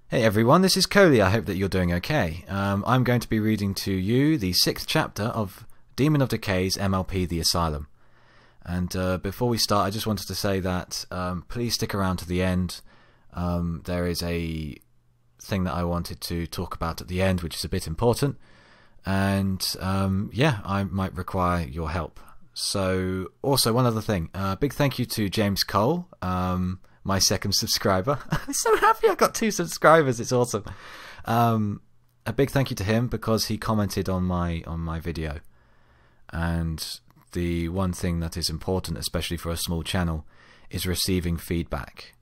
Hey everyone, this is Coley. I hope that you're doing okay. I'm going to be reading to you the 6th chapter of Demon of Decay's MLP the Asylum. And before we start, I just wanted to say that please stick around to the end. There is a thing that I wanted to talk about at the end, which is a bit important. And yeah, I might require your help. So, also one other thing. Big thank you to James Cole, my 2nd subscriber. I'm so happy I got 2 subscribers. It's awesome. A big thank you to him because he commented on my video. And the one thing that is important, especially for a small channel, is receiving feedback.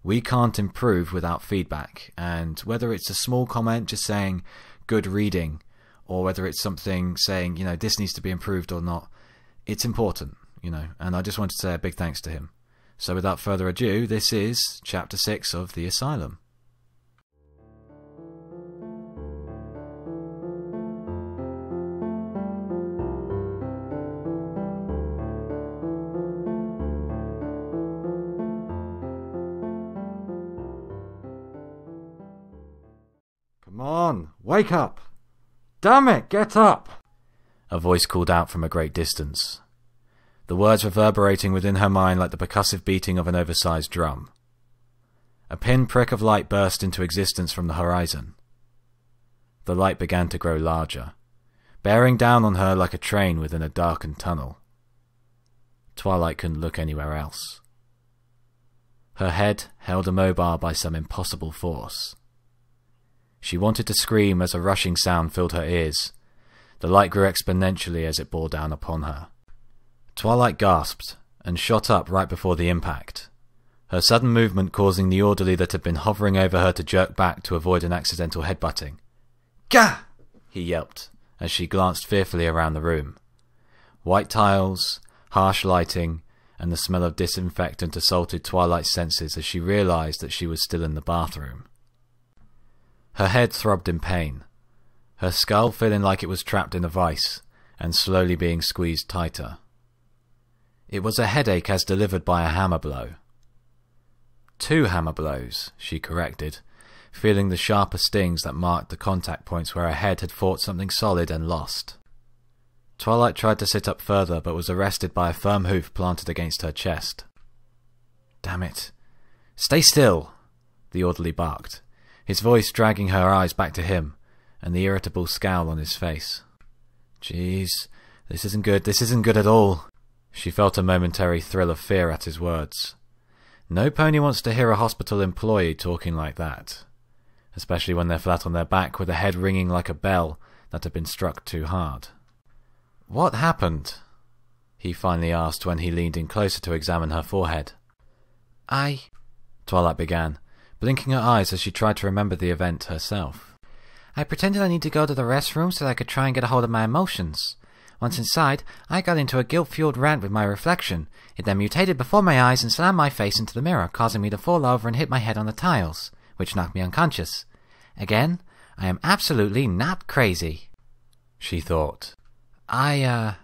We can't improve without feedback, and whether it's a small comment just saying good reading, or whether it's something saying, you know, this needs to be improved or not, it's important, you know, and I just wanted to say a big thanks to him. So without further ado, this is Chapter 6 of The Asylum. Come on, wake up! Damn it, get up! A voice called out from a great distance, the words reverberating within her mind like the percussive beating of an oversized drum. A pinprick of light burst into existence from the horizon. The light began to grow larger, bearing down on her like a train within a darkened tunnel. Twilight couldn't look anywhere else. Her head held immobile by some impossible force. She wanted to scream as a rushing sound filled her ears. The light grew exponentially as it bore down upon her. Twilight gasped and shot up right before the impact, her sudden movement causing the orderly that had been hovering over her to jerk back to avoid an accidental headbutting. "Gah!" he yelped as she glanced fearfully around the room. White tiles, harsh lighting, and the smell of disinfectant assaulted Twilight's senses as she realized that she was still in the bathroom. Her head throbbed in pain, her skull feeling like it was trapped in a vice and slowly being squeezed tighter. It was a headache as delivered by a hammer blow. 2 hammer blows, she corrected, feeling the sharper stings that marked the contact points where her head had fought something solid and lost. Twilight tried to sit up further but was arrested by a firm hoof planted against her chest. "Damn it. Stay still," the orderly barked, his voice dragging her eyes back to him, and the irritable scowl on his face. "Jeez, this isn't good at all." She felt a momentary thrill of fear at his words. No pony wants to hear a hospital employee talking like that, especially when they're flat on their back with a head ringing like a bell that had been struck too hard. "What happened?" he finally asked when he leaned in closer to examine her forehead. Twilight began, blinking her eyes as she tried to remember the event herself. "I pretended I needed to go to the restroom so that I could try and get a hold of my emotions. Once inside, I got into a guilt-fueled rant with my reflection. It then mutated before my eyes and slammed my face into the mirror, causing me to fall over and hit my head on the tiles, which knocked me unconscious. Again, I am absolutely not crazy," she thought. I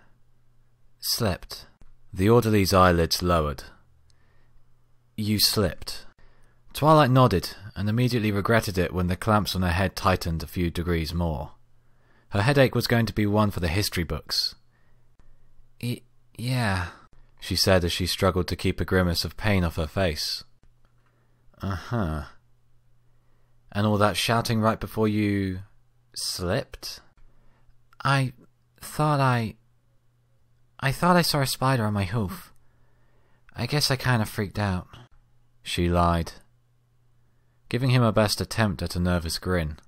slipped." The orderly's eyelids lowered. "You slipped." Twilight nodded, and immediately regretted it when the clamps on her head tightened a few degrees more. Her headache was going to be one for the history books. Yeah, she said as she struggled to keep a grimace of pain off her face. "Uh-huh. And all that shouting right before you slipped?" I thought I saw a spider on my hoof. I guess I kind of freaked out," she lied, giving him her best attempt at a nervous grin.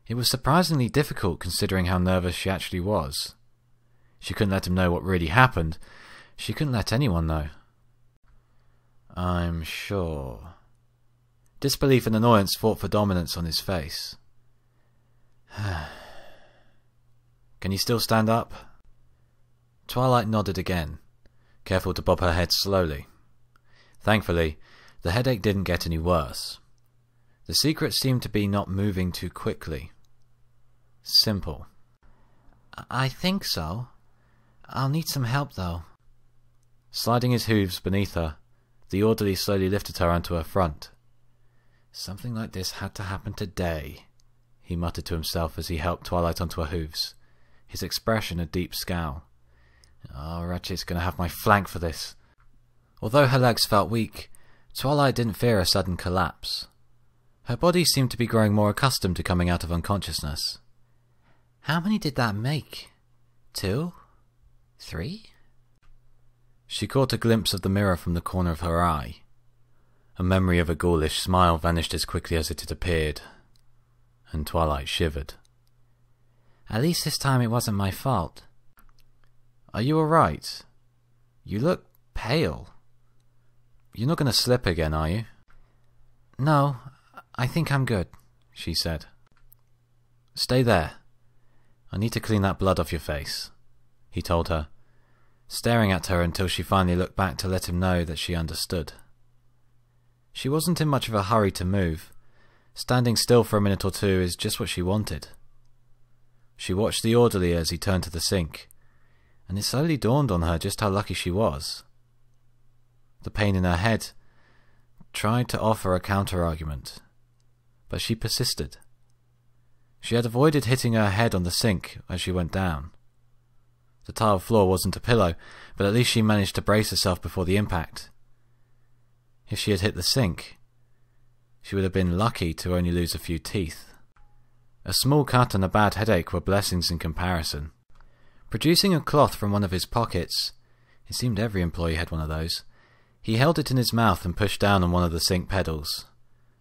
It was surprisingly difficult considering how nervous she actually was. She couldn't let him know what really happened. She couldn't let anyone know. "I'm sure." Disbelief and annoyance fought for dominance on his face. "Can you still stand up?" Twilight nodded again, careful to bob her head slowly. Thankfully, the headache didn't get any worse. The secret seemed to be not moving too quickly. Simple. "I think so. I'll need some help, though." Sliding his hooves beneath her, the orderly slowly lifted her onto her front. Something like this had to happen today, he muttered to himself as he helped Twilight onto her hooves, his expression a deep scowl. Oh, Ratchet's going to have my flank for this. Although her legs felt weak, Twilight didn't fear a sudden collapse. Her body seemed to be growing more accustomed to coming out of unconsciousness. How many did that make? 2? 3? She caught a glimpse of the mirror from the corner of her eye. A memory of a ghoulish smile vanished as quickly as it had appeared, and Twilight shivered. At least this time it wasn't my fault. Are you alright? You look pale. You're not going to slip again, are you? No, I think I'm good, she said. Stay there. I need to clean that blood off your face, he told her, staring at her until she finally looked back to let him know that she understood. She wasn't in much of a hurry to move. Standing still for a minute or two is just what she wanted. She watched the orderly as he turned to the sink, and it slowly dawned on her just how lucky she was. The pain in her head tried to offer a counter-argument, but she persisted. She had avoided hitting her head on the sink as she went down. The tiled floor wasn't a pillow, but at least she managed to brace herself before the impact. If she had hit the sink, she would have been lucky to only lose a few teeth. A small cut and a bad headache were blessings in comparison. Producing a cloth from one of his pockets, it seemed every employee had one of those, he held it in his mouth and pushed down on one of the sink pedals,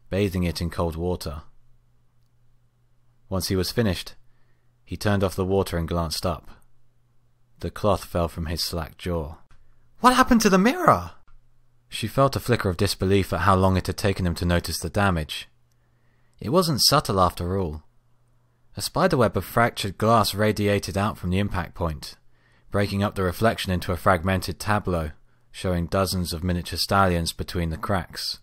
bathing it in cold water. Once he was finished, he turned off the water and glanced up. The cloth fell from his slack jaw. What happened to the mirror? She felt a flicker of disbelief at how long it had taken him to notice the damage. It wasn't subtle after all. A spiderweb of fractured glass radiated out from the impact point, breaking up the reflection into a fragmented tableau, showing dozens of miniature stallions between the cracks,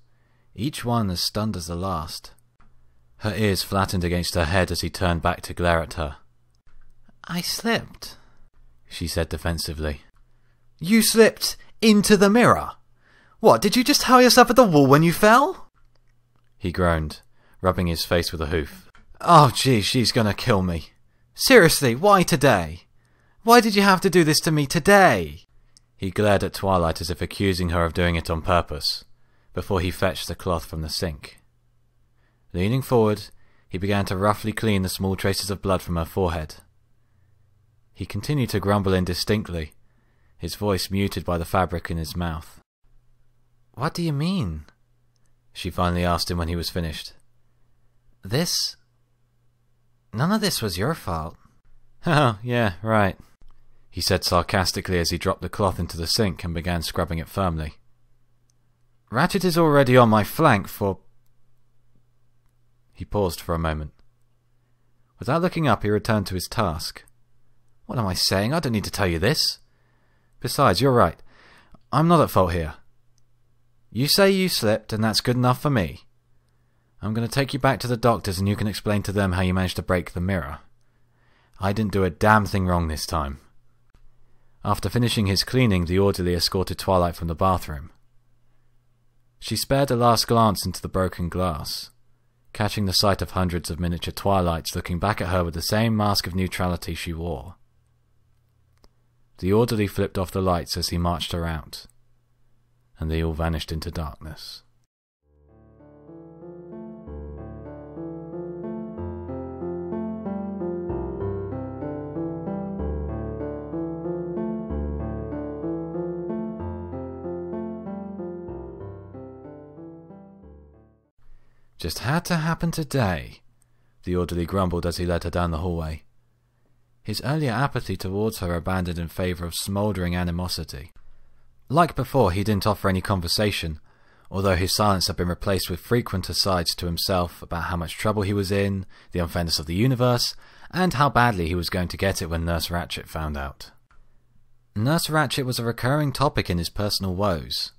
each one as stunned as the last. Her ears flattened against her head as he turned back to glare at her. I slipped, she said defensively. You slipped into the mirror? What, did you just hurl yourself at the wall when you fell? He groaned, rubbing his face with a hoof. Oh gee, she's gonna kill me. Seriously, why today? Why did you have to do this to me today? He glared at Twilight as if accusing her of doing it on purpose, before he fetched the cloth from the sink. Leaning forward, he began to roughly clean the small traces of blood from her forehead. He continued to grumble indistinctly, his voice muted by the fabric in his mouth. What do you mean? She finally asked him when he was finished. None of this was your fault. Oh, yeah, right, he said sarcastically as he dropped the cloth into the sink and began scrubbing it firmly. Ratchet is already on my flank for... He paused for a moment. Without looking up, he returned to his task. What am I saying? I don't need to tell you this. Besides, you're right. I'm not at fault here. You say you slipped, and that's good enough for me. I'm going to take you back to the doctors and you can explain to them how you managed to break the mirror. I didn't do a damn thing wrong this time. After finishing his cleaning, the orderly escorted Twilight from the bathroom. She spared a last glance into the broken glass, catching the sight of hundreds of miniature Twilights looking back at her with the same mask of neutrality she wore. The orderly flipped off the lights as he marched her out, and they all vanished into darkness. Just had to happen today, the orderly grumbled as he led her down the hallway. His earlier apathy towards her abandoned in favour of smouldering animosity. Like before, he didn't offer any conversation, although his silence had been replaced with frequent asides to himself about how much trouble he was in, the unfairness of the universe, and how badly he was going to get it when Nurse Ratchet found out. Nurse Ratchet was a recurring topic in his personal woes.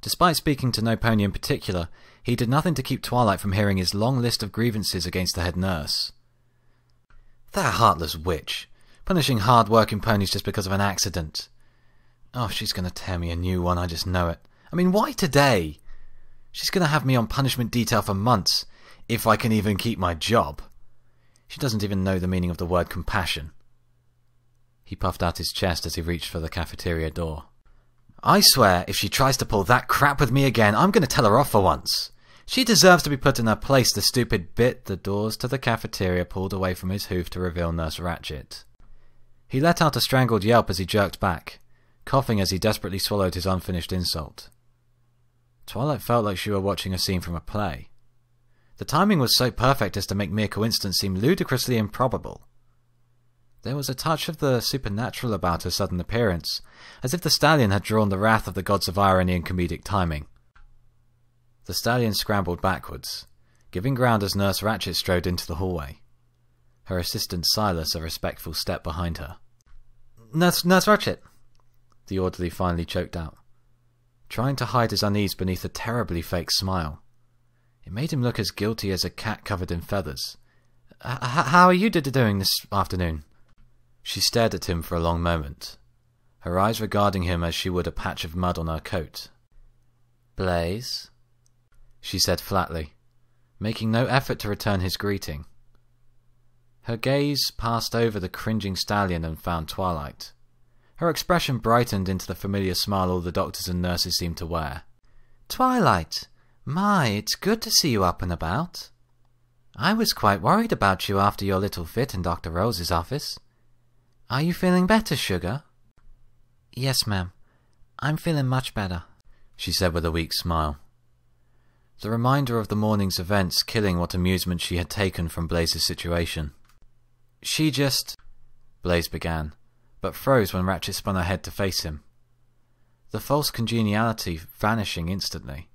Despite speaking to no pony in particular, he did nothing to keep Twilight from hearing his long list of grievances against the head nurse. That heartless witch, punishing hard-working ponies just because of an accident. Oh, she's going to tear me a new one, I just know it. I mean, why today? She's going to have me on punishment detail for months, if I can even keep my job. She doesn't even know the meaning of the word compassion. He puffed out his chest as he reached for the cafeteria door. I swear, if she tries to pull that crap with me again, I'm going to tell her off for once. She deserves to be put in her place, the stupid bit. The doors to the cafeteria pulled away from his hoof to reveal Nurse Ratchet. He let out a strangled yelp as he jerked back, coughing as he desperately swallowed his unfinished insult. Twilight felt like she were watching a scene from a play. The timing was so perfect as to make mere coincidence seem ludicrously improbable. There was a touch of the supernatural about her sudden appearance, as if the stallion had drawn the wrath of the gods of irony and comedic timing. The stallion scrambled backwards, giving ground as Nurse Ratchet strode into the hallway, her assistant Silas a respectful step behind her. Nurse Ratchet! The orderly finally choked out, trying to hide his unease beneath a terribly fake smile. It made him look as guilty as a cat covered in feathers. How are you doing this afternoon? She stared at him for a long moment, her eyes regarding him as she would a patch of mud on her coat. Blaze? She said flatly, making no effort to return his greeting. Her gaze passed over the cringing stallion and found Twilight. Her expression brightened into the familiar smile all the doctors and nurses seemed to wear. Twilight! My, it's good to see you up and about. I was quite worried about you after your little fit in Dr. Rose's office. Are you feeling better, Sugar? Yes, ma'am. I'm feeling much better, she said with a weak smile. The reminder of the morning's events killing what amusement she had taken from Blaze's situation. She just... Blaze began, but froze when Ratchet spun her head to face him, the false congeniality vanishing instantly.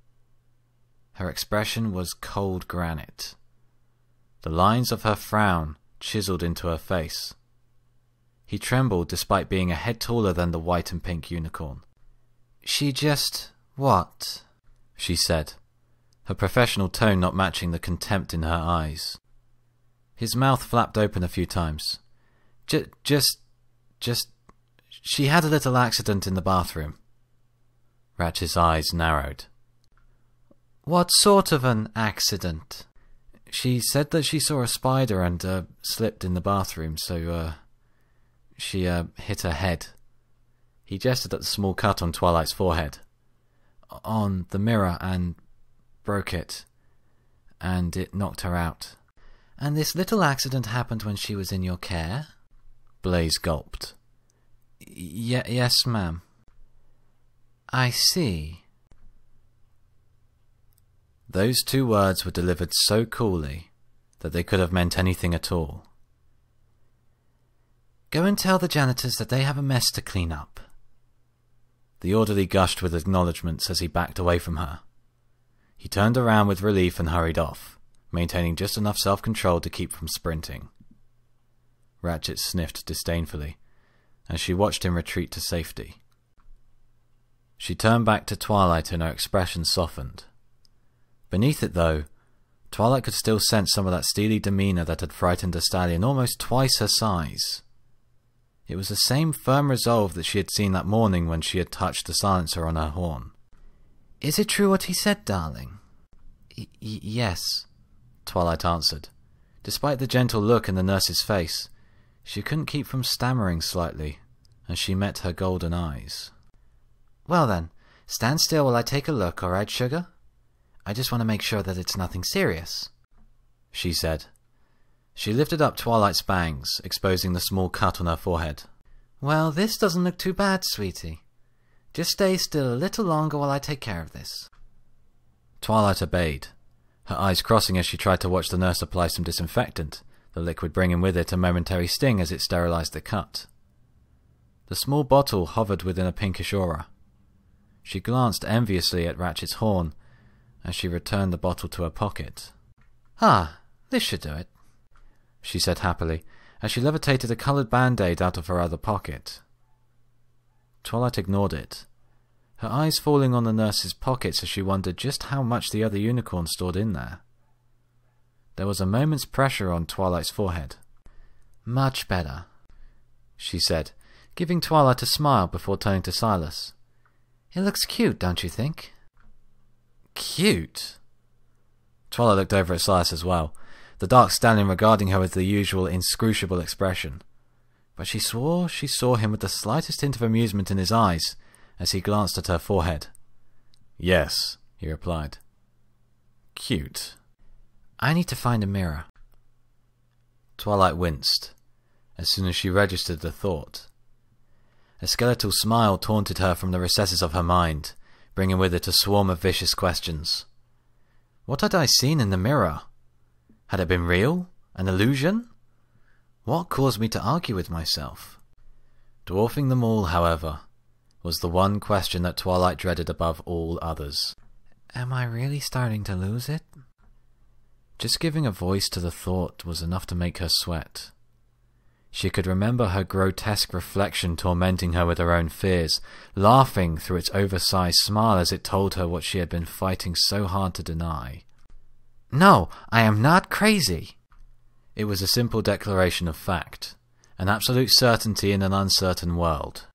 Her expression was cold granite, the lines of her frown chiseled into her face. He trembled despite being a head taller than the white and pink unicorn. She just... what? She said, her professional tone not matching the contempt in her eyes. His mouth flapped open a few times. Just... she had a little accident in the bathroom. Ratchet's eyes narrowed. What sort of an accident? She said that she saw a spider and slipped in the bathroom, so she hit her head. He gestured at the small cut on Twilight's forehead. On the mirror, and broke it. And it knocked her out. And this little accident happened when she was in your care? Blaze gulped. Yes, ma'am. I see. Those two words were delivered so coolly that they could have meant anything at all. Go and tell the janitors that they have a mess to clean up. The orderly gushed with acknowledgments as he backed away from her. He turned around with relief and hurried off, maintaining just enough self-control to keep from sprinting. Ratchet sniffed disdainfully as she watched him retreat to safety. She turned back to Twilight and her expression softened. Beneath it, though, Twilight could still sense some of that steely demeanour that had frightened a stallion almost twice her size. It was the same firm resolve that she had seen that morning when she had touched the silencer on her horn. Is it true what he said, darling? Yes, Twilight answered. Despite the gentle look in the nurse's face, she couldn't keep from stammering slightly as she met her golden eyes. Well then, stand still while I take a look, all right, Sugar? I just want to make sure that it's nothing serious, she said. She lifted up Twilight's bangs, exposing the small cut on her forehead. Well, this doesn't look too bad, sweetie. Just stay still a little longer while I take care of this. Twilight obeyed, her eyes crossing as she tried to watch the nurse apply some disinfectant, the liquid bringing with it a momentary sting as it sterilized the cut. The small bottle hovered within a pinkish aura. She glanced enviously at Ratchet's horn as she returned the bottle to her pocket. Ah, this should do it, she said happily, as she levitated a coloured band-aid out of her other pocket. Twilight ignored it, her eyes falling on the nurse's pockets as she wondered just how much the other unicorn stored in there. There was a moment's pressure on Twilight's forehead. Much better, she said, giving Twilight a smile before turning to Silas. It looks cute, don't you think? Cute? Twilight looked over at Silas as well, the dark stallion regarding her with the usual inscrutable expression. But she swore she saw him with the slightest hint of amusement in his eyes as he glanced at her forehead. Yes, he replied. Cute. I need to find a mirror. Twilight winced as soon as she registered the thought. A skeletal smile taunted her from the recesses of her mind, bringing with it a swarm of vicious questions. What had I seen in the mirror? Had it been real? An illusion? What caused me to argue with myself? Dwarfing them all, however, was the one question that Twilight dreaded above all others. Am I really starting to lose it? Just giving a voice to the thought was enough to make her sweat. She could remember her grotesque reflection tormenting her with her own fears, laughing through its oversized smile as it told her what she had been fighting so hard to deny. No, I am not crazy. It was a simple declaration of fact, an absolute certainty in an uncertain world.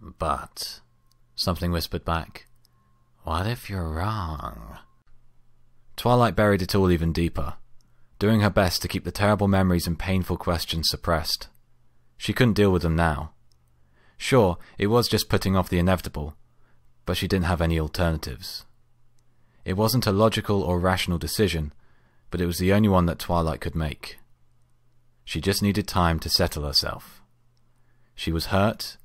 But, something whispered back, what if you're wrong? Twilight buried it all even deeper, doing her best to keep the terrible memories and painful questions suppressed. She couldn't deal with them now. Sure, it was just putting off the inevitable, but she didn't have any alternatives. It wasn't a logical or rational decision, but it was the only one that Twilight could make. She just needed time to settle herself. She was hurt,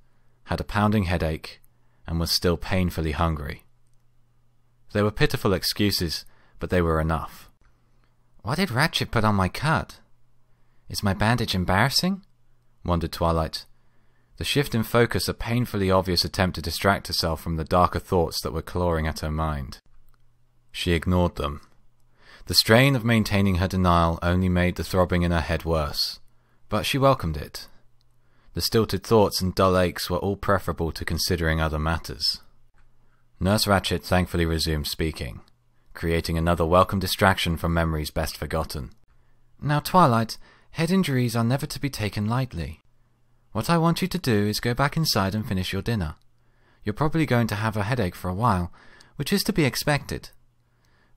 had a pounding headache, and was still painfully hungry. They were pitiful excuses, but they were enough. What did Ratchet put on my cut? Is my bandage embarrassing? Wondered Twilight. The shift in focus a painfully obvious attempt to distract herself from the darker thoughts that were clawing at her mind. She ignored them. The strain of maintaining her denial only made the throbbing in her head worse, but she welcomed it. The stilted thoughts and dull aches were all preferable to considering other matters. Nurse Ratchet thankfully resumed speaking, creating another welcome distraction from memories best forgotten. Now, Twilight, head injuries are never to be taken lightly. What I want you to do is go back inside and finish your dinner. You're probably going to have a headache for a while, which is to be expected.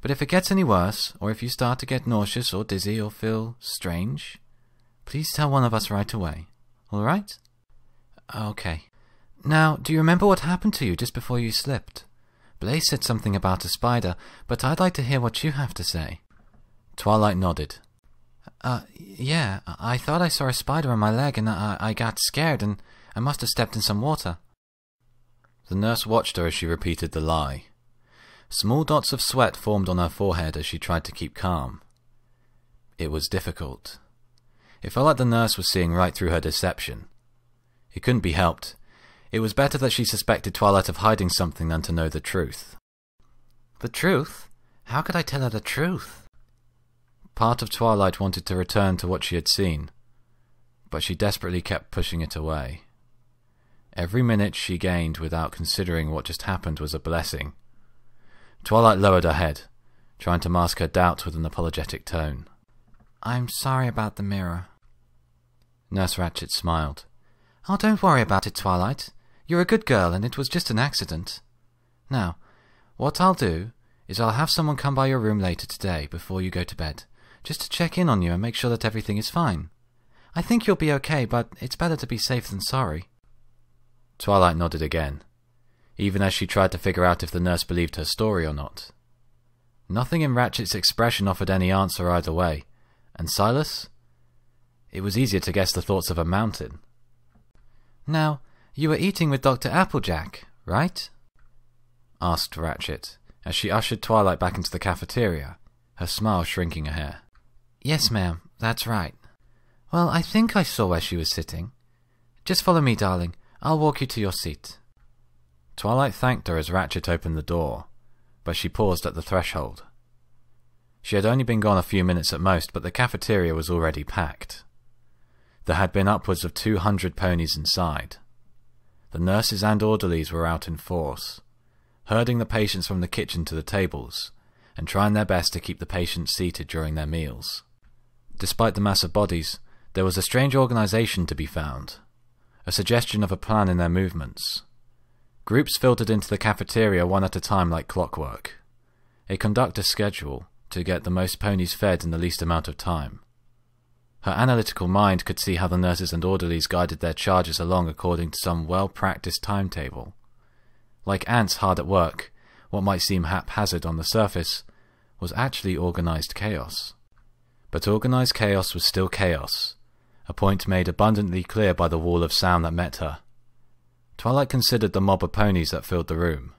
But if it gets any worse, or if you start to get nauseous or dizzy or feel strange, please tell one of us right away. All right? Okay. Now, do you remember what happened to you just before you slipped? Blaze said something about a spider, but I'd like to hear what you have to say. Twilight nodded. Yeah, I thought I saw a spider on my leg and I got scared and I must have stepped in some water. The nurse watched her as she repeated the lie. Small dots of sweat formed on her forehead as she tried to keep calm. It was difficult. It felt like the nurse was seeing right through her deception. It couldn't be helped. It was better that she suspected Twilight of hiding something than to know the truth. The truth? How could I tell her the truth? Part of Twilight wanted to return to what she had seen, but she desperately kept pushing it away. Every minute she gained without considering what just happened was a blessing. Twilight lowered her head, trying to mask her doubts with an apologetic tone. I'm sorry about the mirror. Nurse Ratchet smiled. Oh, don't worry about it, Twilight. You're a good girl, and it was just an accident. Now, what I'll do is I'll have someone come by your room later today before you go to bed, just to check in on you and make sure that everything is fine. I think you'll be okay, but it's better to be safe than sorry. Twilight nodded again, even as she tried to figure out if the nurse believed her story or not. Nothing in Ratchet's expression offered any answer either way, and Silas? It was easier to guess the thoughts of a mountain. Now, you were eating with Dr. Applejack, right? Asked Ratchet, as she ushered Twilight back into the cafeteria, her smile shrinking a hair. Yes, ma'am, that's right. Well, I think I saw where she was sitting. Just follow me, darling. I'll walk you to your seat. Twilight thanked her as Ratchet opened the door, but she paused at the threshold. She had only been gone a few minutes at most, but the cafeteria was already packed. There had been upwards of 200 ponies inside. The nurses and orderlies were out in force, herding the patients from the kitchen to the tables, and trying their best to keep the patients seated during their meals. Despite the mass of bodies, there was a strange organization to be found, a suggestion of a plan in their movements. Groups filtered into the cafeteria one at a time like clockwork. a conductor schedule to get the most ponies fed in the least amount of time. Her analytical mind could see how the nurses and orderlies guided their charges along according to some well-practiced timetable. Like ants hard at work, what might seem haphazard on the surface was actually organized chaos. But organized chaos was still chaos, a point made abundantly clear by the wall of sound that met her. Twilight considered the mob of ponies that filled the room.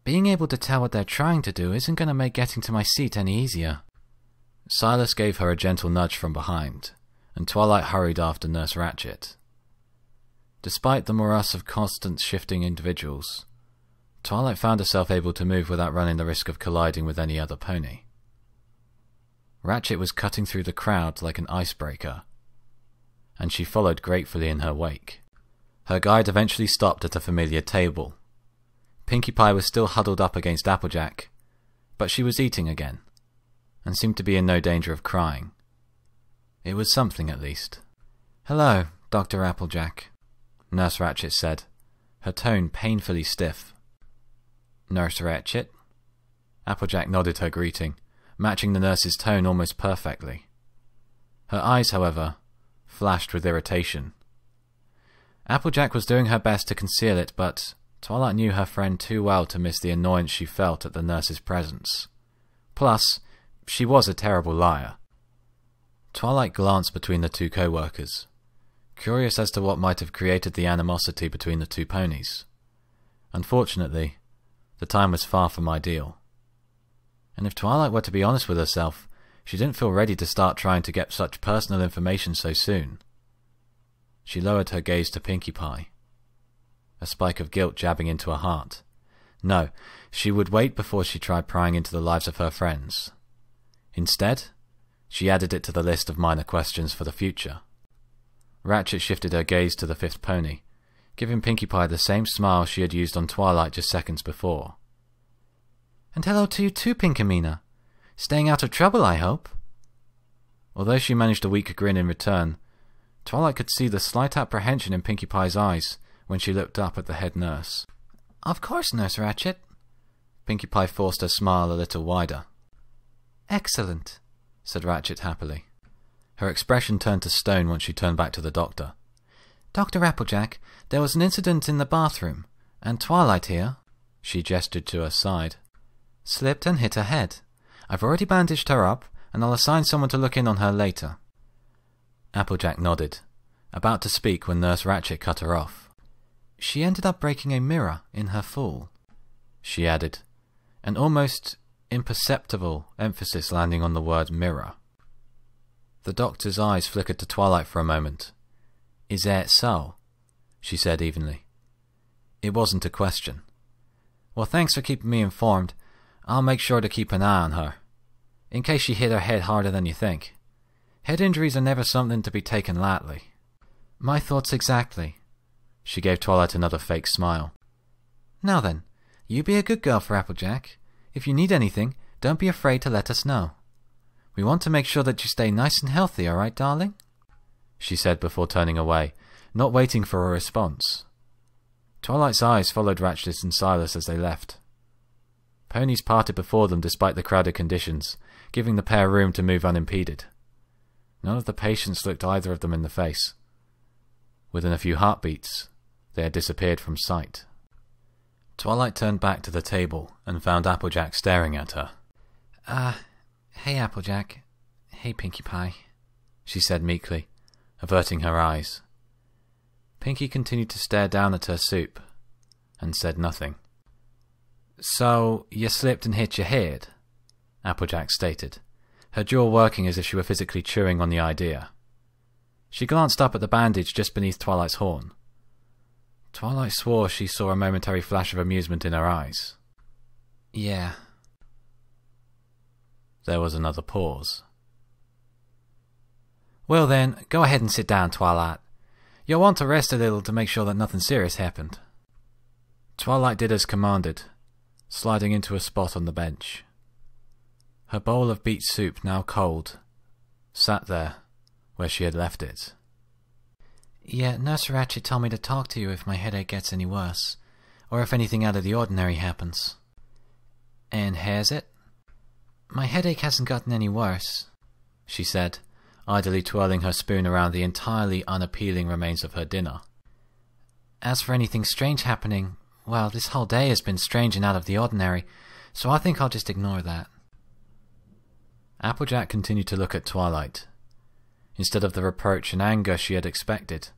Being able to tell what they're trying to do isn't going to make getting to my seat any easier. Silas gave her a gentle nudge from behind, and Twilight hurried after Nurse Ratchet. Despite the morass of constant shifting individuals, Twilight found herself able to move without running the risk of colliding with any other pony. Ratchet was cutting through the crowd like an icebreaker, and she followed gratefully in her wake. Her guide eventually stopped at a familiar table. Pinkie Pie was still huddled up against Applejack, but she was eating again, and seemed to be in no danger of crying. It was something, at least. "Hello, Dr. Applejack," Nurse Ratchet said, her tone painfully stiff. "Nurse Ratchet?" Applejack nodded her greeting, matching the nurse's tone almost perfectly. Her eyes, however, flashed with irritation. Applejack was doing her best to conceal it, but Twilight knew her friend too well to miss the annoyance she felt at the nurse's presence. Plus, she was a terrible liar. Twilight glanced between the two co-workers, curious as to what might have created the animosity between the two ponies. Unfortunately, the time was far from ideal. And if Twilight were to be honest with herself, she didn't feel ready to start trying to get such personal information so soon. She lowered her gaze to Pinkie Pie, a spike of guilt jabbing into her heart. No, she would wait before she tried prying into the lives of her friends. Instead, she added it to the list of minor questions for the future. Ratchet shifted her gaze to the fifth pony, giving Pinkie Pie the same smile she had used on Twilight just seconds before. "And hello to you too, Pinkamena. Staying out of trouble, I hope?" Although she managed a weak grin in return, Twilight could see the slight apprehension in Pinkie Pie's eyes when she looked up at the head nurse. "Of course, Nurse Ratchet." Pinkie Pie forced her smile a little wider. "Excellent," said Ratchet happily. Her expression turned to stone once she turned back to the doctor. "Dr. Applejack, there was an incident in the bathroom, and Twilight here," she gestured to her side, "slipped and hit her head. I've already bandaged her up, and I'll assign someone to look in on her later." Applejack nodded, about to speak when Nurse Ratchet cut her off. "She ended up breaking a mirror in her fall," she added, an almost imperceptible emphasis landing on the word mirror. The doctor's eyes flickered to Twilight for a moment. "Is that so?" she said evenly. It wasn't a question. "Well, thanks for keeping me informed. I'll make sure to keep an eye on her, in case she hit her head harder than you think. Head injuries are never something to be taken lightly." "My thoughts exactly." She gave Twilight another fake smile. "Now then, you be a good girl for Applejack. If you need anything, don't be afraid to let us know. We want to make sure that you stay nice and healthy, all right, darling?" she said before turning away, not waiting for a response. Twilight's eyes followed Ratchet and Silas as they left. Ponies parted before them despite the crowded conditions, giving the pair room to move unimpeded. None of the patients looked either of them in the face. Within a few heartbeats, they had disappeared from sight. Twilight turned back to the table and found Applejack staring at her. Hey Applejack. Hey Pinkie Pie," she said meekly, averting her eyes. Pinkie continued to stare down at her soup, and said nothing. "So, you slipped and hit your head?" Applejack stated, her jaw working as if she were physically chewing on the idea. She glanced up at the bandage just beneath Twilight's horn. Twilight swore she saw a momentary flash of amusement in her eyes. "Yeah." There was another pause. "Well then, go ahead and sit down, Twilight. You'll want to rest a little to make sure that nothing serious happened." Twilight did as commanded, sliding into a spot on the bench. Her bowl of beet soup, now cold, sat there where she had left it. "Yeah, Nurse Ratchet told me to talk to you if my headache gets any worse, or if anything out of the ordinary happens." And has it? My headache hasn't gotten any worse, she said, idly twirling her spoon around the entirely unappealing remains of her dinner. As for anything strange happening, well, this whole day has been strange and out of the ordinary, so I think I'll just ignore that. Applejack continued to look at Twilight. Instead of the reproach and anger she had expected,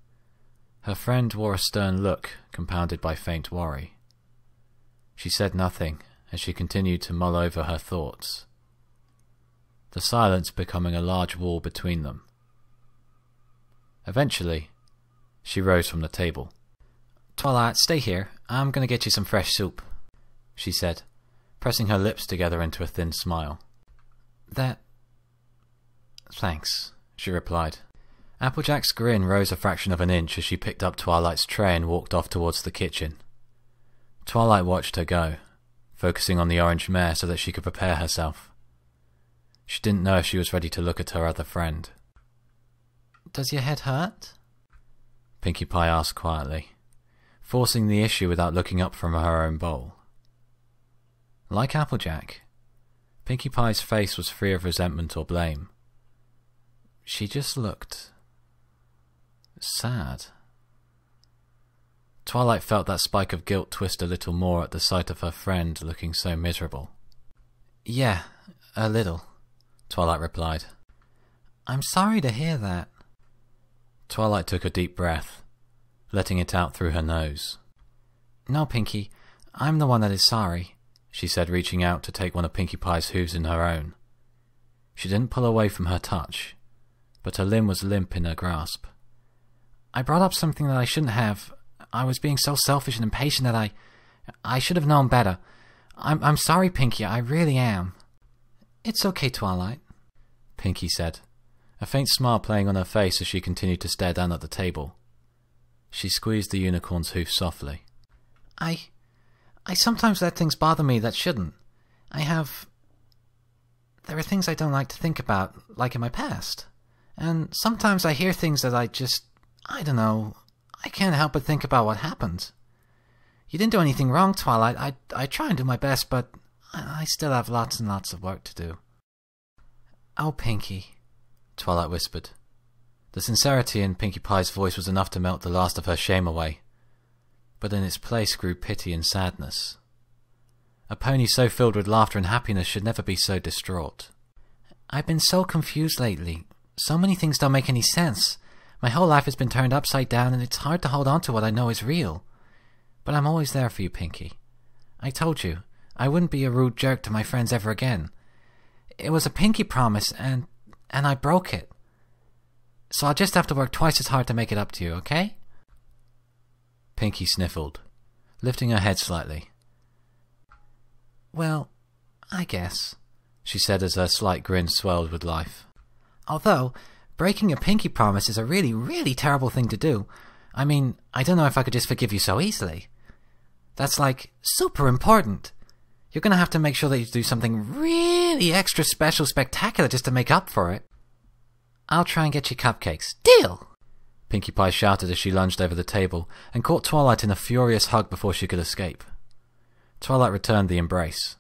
her friend wore a stern look compounded by faint worry. She said nothing as she continued to mull over her thoughts, the silence becoming a large wall between them. Eventually, she rose from the table. Twilight, stay here. I'm going to get you some fresh soup, she said, pressing her lips together into a thin smile. Thanks, she replied. Applejack's grin rose a fraction of an inch as she picked up Twilight's tray and walked off towards the kitchen. Twilight watched her go, focusing on the orange mare so that she could prepare herself. She didn't know if she was ready to look at her other friend. Does your head hurt? Pinkie Pie asked quietly, forcing the issue without looking up from her own bowl. Like Applejack, Pinkie Pie's face was free of resentment or blame. She just looked sad. Twilight felt that spike of guilt twist a little more at the sight of her friend looking so miserable. Yeah, a little, Twilight replied. I'm sorry to hear that. Twilight took a deep breath, letting it out through her nose. No, Pinkie, I'm the one that is sorry, she said, reaching out to take one of Pinkie Pie's hooves in her own. She didn't pull away from her touch, but her limb was limp in her grasp. I brought up something that I shouldn't have. I was being so selfish and impatient that I should have known better. I'm sorry, Pinkie, I really am. It's okay, Twilight, Pinkie said, a faint smile playing on her face as she continued to stare down at the table. She squeezed the unicorn's hoof softly. I sometimes let things bother me that shouldn't. There are things I don't like to think about, like in my past. And sometimes I hear things that I don't know, I can't help but think about what happened. You didn't do anything wrong, Twilight. I try and do my best, but I still have lots and lots of work to do. Oh, Pinkie, Twilight whispered. The sincerity in Pinkie Pie's voice was enough to melt the last of her shame away, but in its place grew pity and sadness. A pony so filled with laughter and happiness should never be so distraught. I've been so confused lately. So many things don't make any sense. My whole life has been turned upside down, and it's hard to hold on to what I know is real. But I'm always there for you, Pinkie. I told you, I wouldn't be a rude jerk to my friends ever again. It was a Pinkie promise, and I broke it. So I'll just have to work twice as hard to make it up to you, okay? Pinkie sniffled, lifting her head slightly. Well, I guess, she said as her slight grin swelled with life. Although, breaking a Pinkie promise is a really, really terrible thing to do. I mean, I don't know if I could just forgive you so easily. That's super important. You're gonna have to make sure that you do something really extra special, spectacular just to make up for it. I'll try and get you cupcakes. Deal! Pinkie Pie shouted as she lunged over the table and caught Twilight in a furious hug before she could escape. Twilight returned the embrace,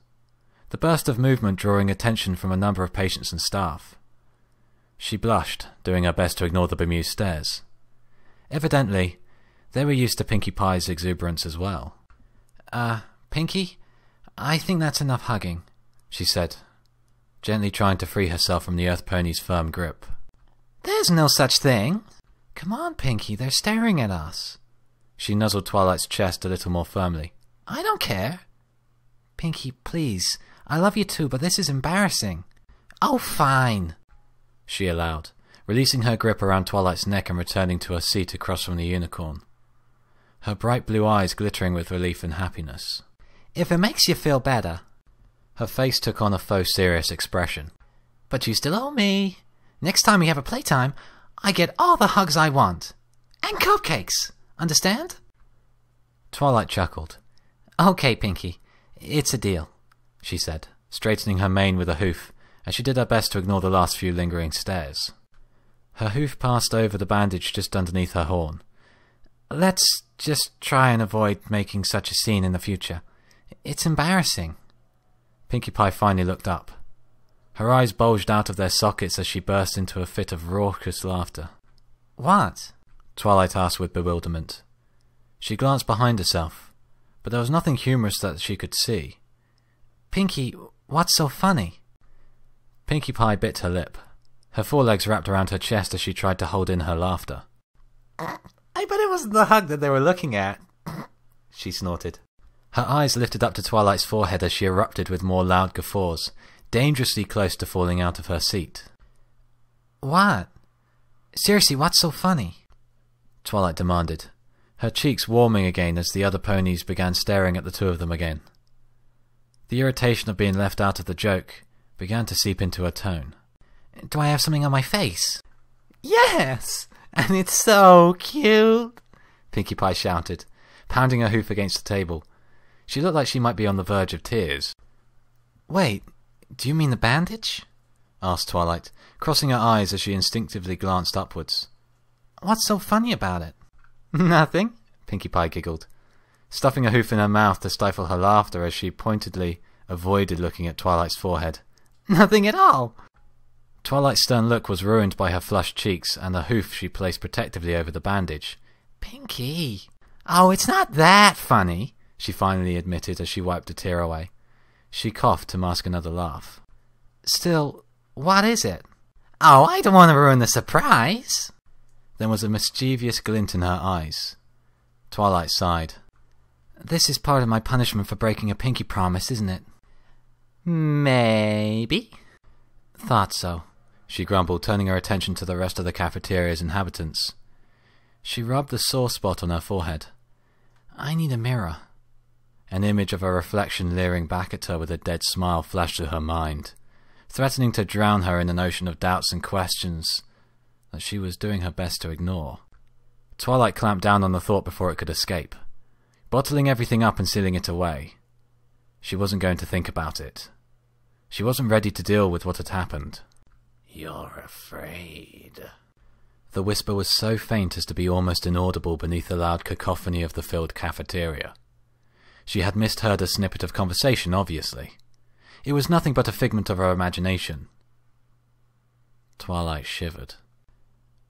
the burst of movement drawing attention from a number of patients and staff. She blushed, doing her best to ignore the bemused stares. Evidently, they were used to Pinkie Pie's exuberance as well. Pinkie, I think that's enough hugging, she said, gently trying to free herself from the Earth Pony's firm grip. There's no such thing. Come on, Pinkie, they're staring at us. She nuzzled Twilight's chest a little more firmly. I don't care. Pinkie, please. I love you too, but this is embarrassing. Oh, fine, she allowed, releasing her grip around Twilight's neck and returning to her seat across from the unicorn, her bright blue eyes glittering with relief and happiness. If it makes you feel better. Her face took on a faux serious expression. But you still owe me. Next time we have a playtime, I get all the hugs I want. And cupcakes. Understand? Twilight chuckled. Okay, Pinkie. It's a deal, she said, straightening her mane with a hoof, as she did her best to ignore the last few lingering stares. Her hoof passed over the bandage just underneath her horn. Let's just try and avoid making such a scene in the future. It's embarrassing. Pinkie Pie finally looked up. Her eyes bulged out of their sockets as she burst into a fit of raucous laughter. What? Twilight asked with bewilderment. She glanced behind herself, but there was nothing humorous that she could see. Pinkie, what's so funny? Pinkie Pie bit her lip. Her forelegs wrapped around her chest as she tried to hold in her laughter. I bet it wasn't the hug that they were looking at, she snorted. Her eyes lifted up to Twilight's forehead as she erupted with more loud guffaws, dangerously close to falling out of her seat. What? Seriously, what's so funny? Twilight demanded, her cheeks warming again as the other ponies began staring at the two of them again. The irritation of being left out of the joke began to seep into her tone. Do I have something on my face? Yes! And it's so cute! Pinkie Pie shouted, pounding her hoof against the table. She looked like she might be on the verge of tears. Wait, do you mean the bandage? Asked Twilight, crossing her eyes as she instinctively glanced upwards. What's so funny about it? Nothing, Pinkie Pie giggled, stuffing a hoof in her mouth to stifle her laughter as she pointedly avoided looking at Twilight's forehead. Nothing at all! Twilight's stern look was ruined by her flushed cheeks and the hoof she placed protectively over the bandage. Pinkie! Oh, it's not that funny, she finally admitted as she wiped a tear away. She coughed to mask another laugh. Still, what is it? Oh, I don't want to ruin the surprise! There was a mischievous glint in her eyes. Twilight sighed. This is part of my punishment for breaking a pinky promise, isn't it? Maybe. Thought so, she grumbled, turning her attention to the rest of the cafeteria's inhabitants. She rubbed the sore spot on her forehead. I need a mirror. An image of her reflection leering back at her with a dead smile flashed through her mind, threatening to drown her in an ocean of doubts and questions that she was doing her best to ignore. Twilight clamped down on the thought before it could escape, bottling everything up and sealing it away. She wasn't going to think about it. She wasn't ready to deal with what had happened. You're afraid. The whisper was so faint as to be almost inaudible beneath the loud cacophony of the filled cafeteria. She had misheard a snippet of conversation, obviously. It was nothing but a figment of her imagination. Twilight shivered.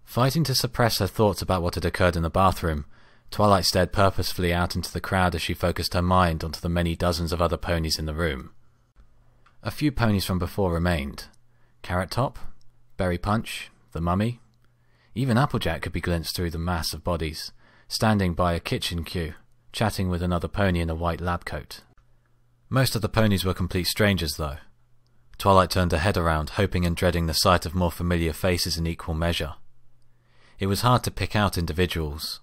Fighting to suppress her thoughts about what had occurred in the bathroom, Twilight stared purposefully out into the crowd as she focused her mind onto the many dozens of other ponies in the room. A few ponies from before remained. Carrot Top, Berry Punch, the Mummy. Even Applejack could be glimpsed through the mass of bodies, standing by a kitchen queue, chatting with another pony in a white lab coat. Most of the ponies were complete strangers, though. Twilight turned her head around, hoping and dreading the sight of more familiar faces in equal measure. It was hard to pick out individuals.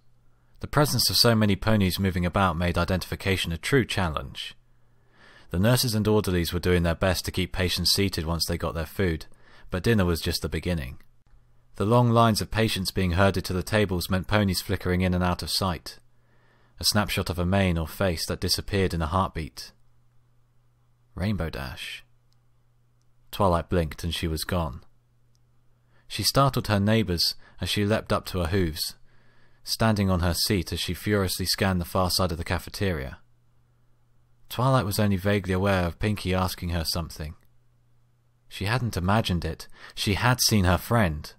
The presence of so many ponies moving about made identification a true challenge. The nurses and orderlies were doing their best to keep patients seated once they got their food, but dinner was just the beginning. The long lines of patients being herded to the tables meant ponies flickering in and out of sight. A snapshot of a mane or face that disappeared in a heartbeat. Rainbow Dash. Twilight blinked and she was gone. She startled her neighbours as she leapt up to her hooves, standing on her seat as she furiously scanned the far side of the cafeteria. Twilight was only vaguely aware of Pinkie asking her something. She hadn't imagined it. She had seen her friend.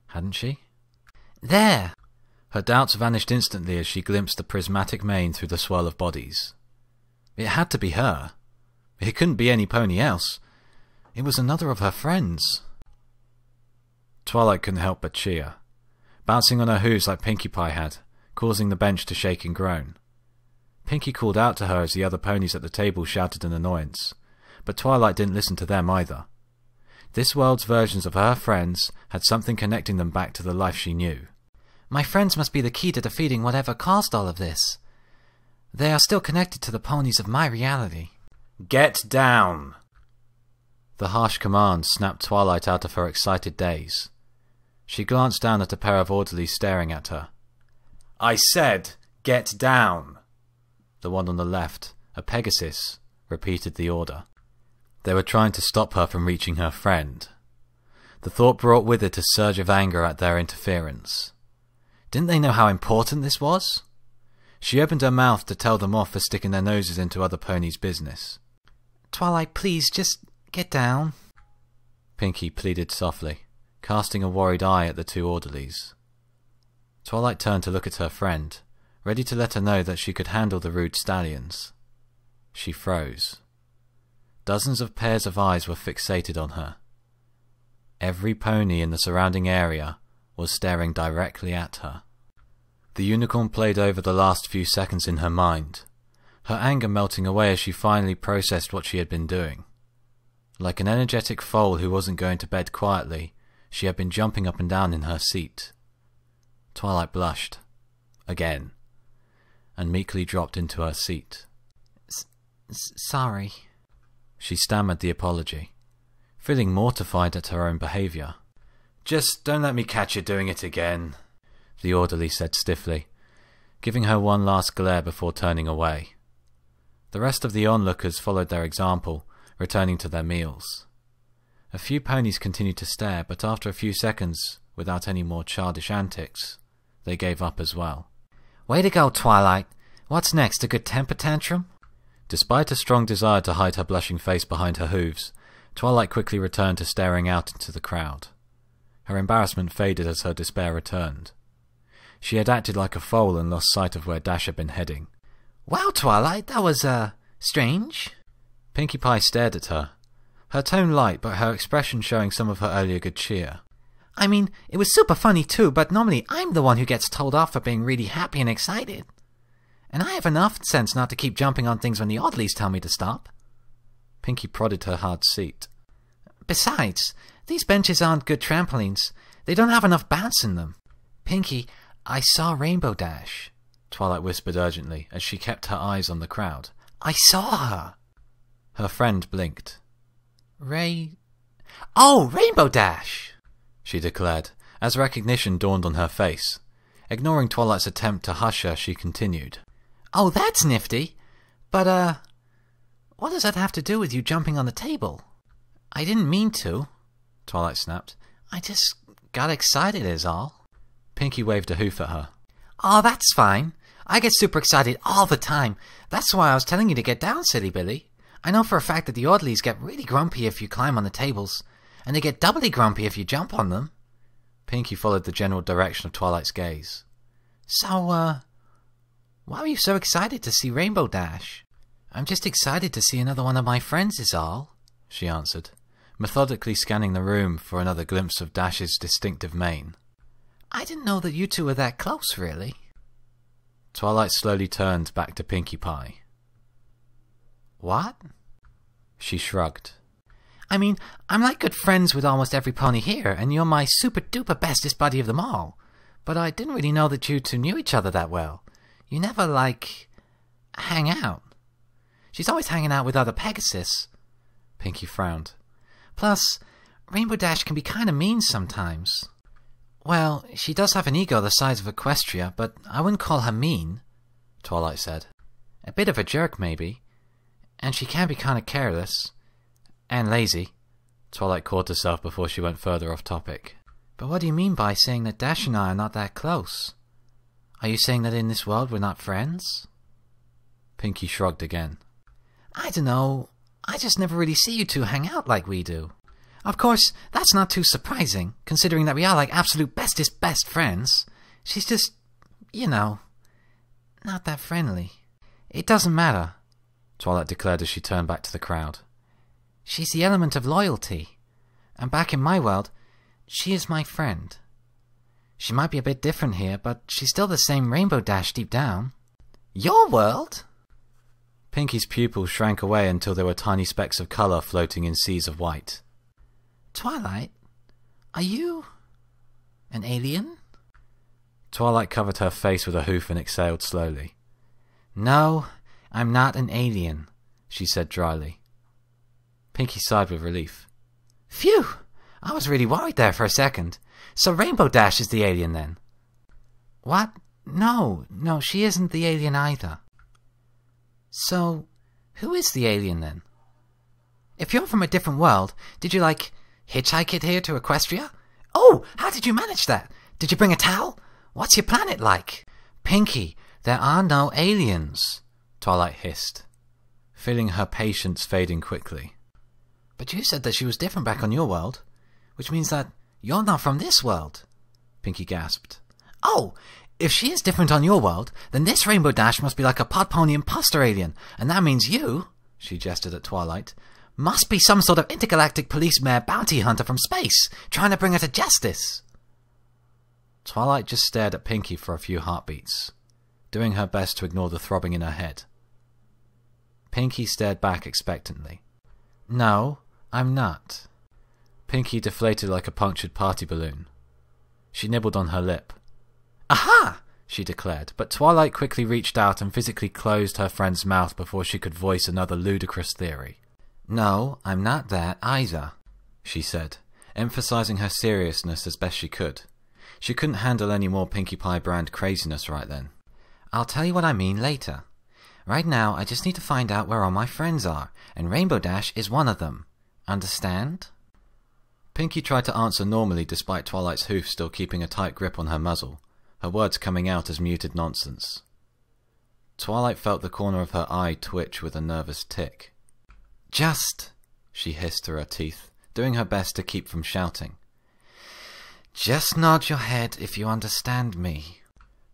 Hadn't she? There! Her doubts vanished instantly as she glimpsed the prismatic mane through the swirl of bodies. It had to be her. It couldn't be any pony else. It was another of her friends. Twilight couldn't help but cheer, bouncing on her hooves like Pinkie Pie had, causing the bench to shake and groan. Pinkie called out to her as the other ponies at the table shouted in annoyance, but Twilight didn't listen to them either. This world's versions of her friends had something connecting them back to the life she knew. My friends must be the key to defeating whatever caused all of this. They are still connected to the ponies of my reality. Get down! The harsh command snapped Twilight out of her excited daze. She glanced down at a pair of orderlies staring at her. I said, get down! The one on the left, a Pegasus, repeated the order. They were trying to stop her from reaching her friend. The thought brought with it a surge of anger at their interference. Didn't they know how important this was? She opened her mouth to tell them off for sticking their noses into other ponies' business. Twilight, please, just get down. Pinky pleaded softly, casting a worried eye at the two orderlies. Twilight turned to look at her friend, ready to let her know that she could handle the rude stallions. She froze. Dozens of pairs of eyes were fixated on her. Every pony in the surrounding area was staring directly at her. The unicorn played over the last few seconds in her mind, her anger melting away as she finally processed what she had been doing. Like an energetic foal who wasn't going to bed quietly, she had been jumping up and down in her seat. Twilight blushed. Again. And meekly dropped into her seat. Sorry. She stammered the apology, feeling mortified at her own behaviour. Just don't let me catch you doing it again, the orderly said stiffly, giving her one last glare before turning away. The rest of the onlookers followed their example, returning to their meals. A few ponies continued to stare, but after a few seconds, without any more childish antics, they gave up as well. Way to go, Twilight. What's next, a good temper tantrum? Despite a strong desire to hide her blushing face behind her hooves, Twilight quickly returned to staring out into the crowd. Her embarrassment faded as her despair returned. She had acted like a foal and lost sight of where Dash had been heading. Wow, Twilight, that was, strange. Pinkie Pie stared at her, her tone light but her expression showing some of her earlier good cheer. I mean, it was super funny too, but normally I'm the one who gets told off for being really happy and excited. And I have enough sense not to keep jumping on things when the orderlies tell me to stop. Pinkie prodded her hard seat. Besides, these benches aren't good trampolines. They don't have enough bounce in them. Pinkie, I saw Rainbow Dash, Twilight whispered urgently as she kept her eyes on the crowd. I saw her. Her friend blinked. Oh, Rainbow Dash, she declared, as recognition dawned on her face. Ignoring Twilight's attempt to hush her, she continued. Oh, that's nifty. But, what does that have to do with you jumping on the table? I didn't mean to, Twilight snapped. I just got excited is all. Pinkie waved a hoof at her. Oh, that's fine. I get super excited all the time. That's why I was telling you to get down, Silly Billy. I know for a fact that the orderlies get really grumpy if you climb on the tables, and they get doubly grumpy if you jump on them. Pinkie followed the general direction of Twilight's gaze. So, why were you so excited to see Rainbow Dash? I'm just excited to see another one of my friends is all, she answered, methodically scanning the room for another glimpse of Dash's distinctive mane. I didn't know that you two were that close, really. Twilight slowly turned back to Pinkie Pie. What? She shrugged. I mean, I'm like good friends with almost every pony here, and you're my super-duper bestest buddy of them all. But I didn't really know that you two knew each other that well. You never, hang out. She's always hanging out with other Pegasus. Pinkie frowned. Plus, Rainbow Dash can be kind of mean sometimes. Well, she does have an ego the size of Equestria, but I wouldn't call her mean, Twilight said. A bit of a jerk, maybe. And she can be kind of careless. And lazy. Twilight caught herself before she went further off topic. But what do you mean by saying that Dash and I are not that close? Are you saying that in this world we're not friends? Pinkie shrugged again. I don't know. I just never really see you two hang out like we do. Of course, that's not too surprising, considering that we are like absolute bestest best friends. She's just, not that friendly. It doesn't matter, Twilight declared as she turned back to the crowd. She's the element of loyalty. And back in my world, she is my friend. She might be a bit different here, but she's still the same Rainbow Dash deep down. Your world? Pinkie's pupils shrank away until there were tiny specks of colour floating in seas of white. Twilight, are you an alien? Twilight covered her face with a hoof and exhaled slowly. No, I'm not an alien, she said dryly. Pinkie sighed with relief. Phew! I was really worried there for a second. So Rainbow Dash is the alien then? What? No, she isn't the alien either. So, who is the alien then? If you're from a different world, did you hitchhike it here to Equestria? Oh, how did you manage that? Did you bring a towel? What's your planet like? Pinkie, there are no aliens, Twilight hissed. feeling her patience fading quickly. But you said that she was different back on your world, which means that you're not from this world, Pinky gasped. Oh, if she is different on your world, then this Rainbow Dash must be like a pod pony imposter alien, and that means you, she gestured at Twilight, must be some sort of intergalactic police mayor bounty hunter from space, trying to bring her to justice. Twilight just stared at Pinky for a few heartbeats, doing her best to ignore the throbbing in her head. Pinky stared back expectantly. No, I'm not. Pinky deflated like a punctured party balloon. She nibbled on her lip. Aha! She declared, but Twilight quickly reached out and physically closed her friend's mouth before she could voice another ludicrous theory. No, I'm not that either, she said, emphasizing her seriousness as best she could. She couldn't handle any more Pinkie Pie brand craziness right then. I'll tell you what I mean later. Right now, I just need to find out where all my friends are, and Rainbow Dash is one of them. Understand? Pinky tried to answer normally despite Twilight's hoof still keeping a tight grip on her muzzle, her words coming out as muted nonsense. Twilight felt the corner of her eye twitch with a nervous tick. Just, she hissed through her teeth, doing her best to keep from shouting. Just nod your head if you understand me.